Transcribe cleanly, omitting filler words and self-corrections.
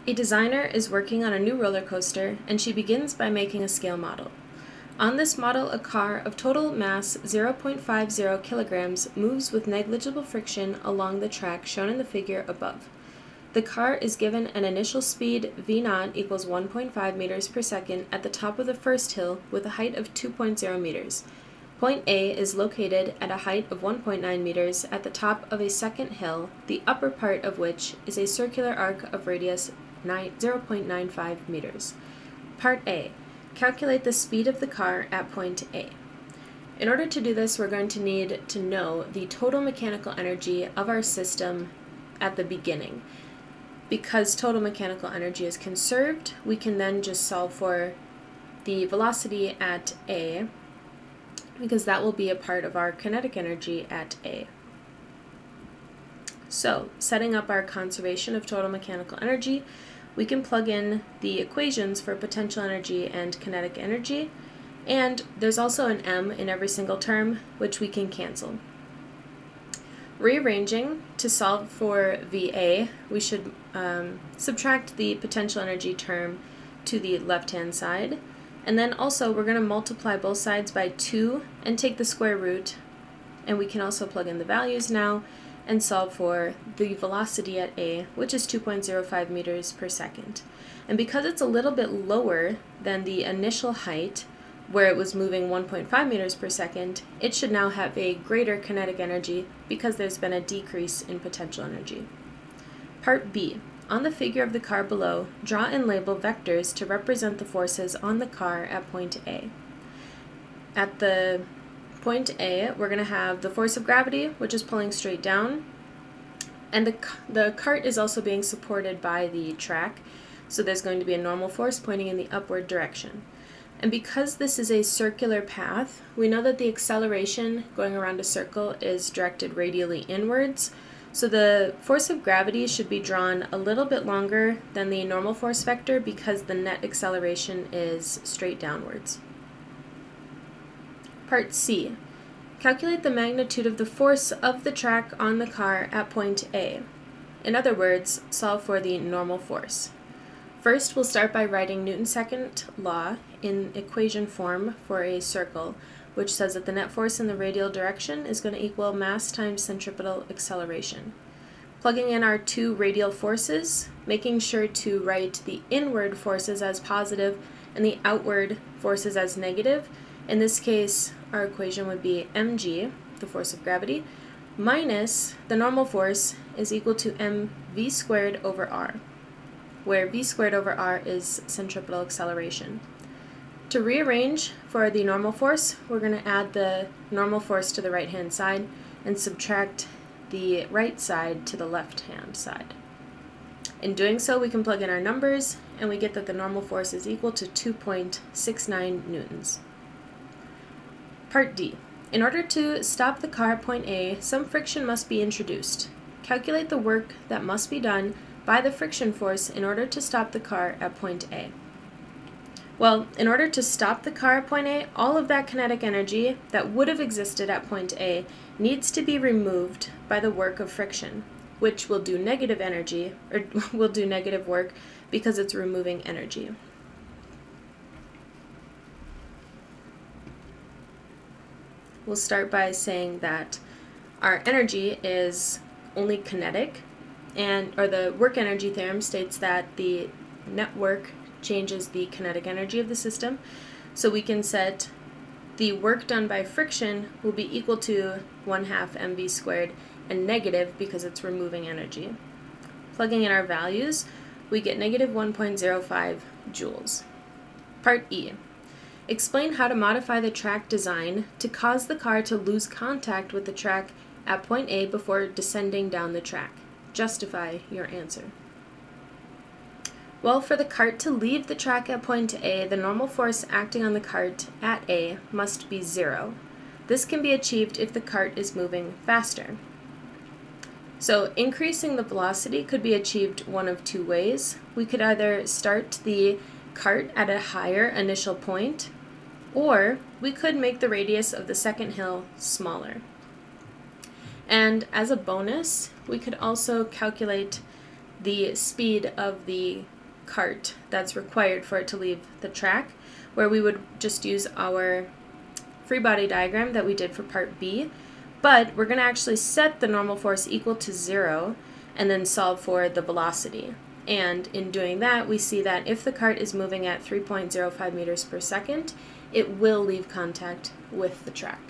A designer is working on a new roller coaster, and she begins by making a scale model. On this model, a car of total mass 0.50 kilograms moves with negligible friction along the track shown in the figure above. The car is given an initial speed v0 equals 1.5 meters per second at the top of the first hill with a height of 2.0 meters. Point A is located at a height of 1.9 meters at the top of a second hill, the upper part of which is a circular arc of radius 0.95 meters. Part A. Calculate the speed of the car at point A. In order to do this, we're going to need to know the total mechanical energy of our system at the beginning. Because total mechanical energy is conserved, we can then just solve for the velocity at A, because that will be a part of our kinetic energy at A. So, setting up our conservation of total mechanical energy, we can plug in the equations for potential energy and kinetic energy, and there's also an m in every single term, which we can cancel. Rearranging, to solve for VA, we should subtract the potential energy term to the left-hand side, and then also we're going to multiply both sides by 2 and take the square root, and we can also plug in the values now and solve for the velocity at A, which is 2.05 meters per second. And because it's a little bit lower than the initial height, where it was moving 1.5 meters per second, it should now have a greater kinetic energy because there's been a decrease in potential energy. Part B. On the figure of the car below, draw and label vectors to represent the forces on the car at point A. At the point A, we're going to have the force of gravity, which is pulling straight down, and the cart is also being supported by the track, so there's going to be a normal force pointing in the upward direction. And because this is a circular path, we know that the acceleration going around a circle is directed radially inwards, so the force of gravity should be drawn a little bit longer than the normal force vector because the net acceleration is straight downwards. Part C. Calculate the magnitude of the force of the track on the car at point A. In other words, solve for the normal force. First, we'll start by writing Newton's second law in equation form for a circle, which says that the net force in the radial direction is going to equal mass times centripetal acceleration. Plugging in our two radial forces, making sure to write the inward forces as positive and the outward forces as negative. In this case, our equation would be mg, the force of gravity, minus the normal force is equal to mv squared over r, where v squared over r is centripetal acceleration. To rearrange for the normal force, we're going to add the normal force to the right-hand side and subtract the right side to the left-hand side. In doing so, we can plug in our numbers, and we get that the normal force is equal to 2.69 newtons. Part D. In order to stop the car at point A, some friction must be introduced. Calculate the work that must be done by the friction force in order to stop the car at point A. Well, in order to stop the car at point A, all of that kinetic energy that would have existed at point A needs to be removed by the work of friction, which will do negative energy, or will do negative work because it's removing energy. We'll start by saying that our energy is only kinetic, or the work energy theorem states that the net work changes the kinetic energy of the system. So we can set the work done by friction will be equal to 1/2 mv squared and negative because it's removing energy. Plugging in our values, we get negative 1.05 joules. Part E. Explain how to modify the track design to cause the car to lose contact with the track at point A before descending down the track. Justify your answer. Well, for the cart to leave the track at point A, the normal force acting on the cart at A must be 0. This can be achieved if the cart is moving faster. So increasing the velocity could be achieved one of two ways. We could either start the cart at a higher initial point, or we could make the radius of the second hill smaller. And as a bonus, we could also calculate the speed of the cart that's required for it to leave the track, where we would just use our free body diagram that we did for part B, but we're going to actually set the normal force equal to 0 and then solve for the velocity. And in doing that, we see that if the cart is moving at 3.05 meters per second, it will leave contact with the track.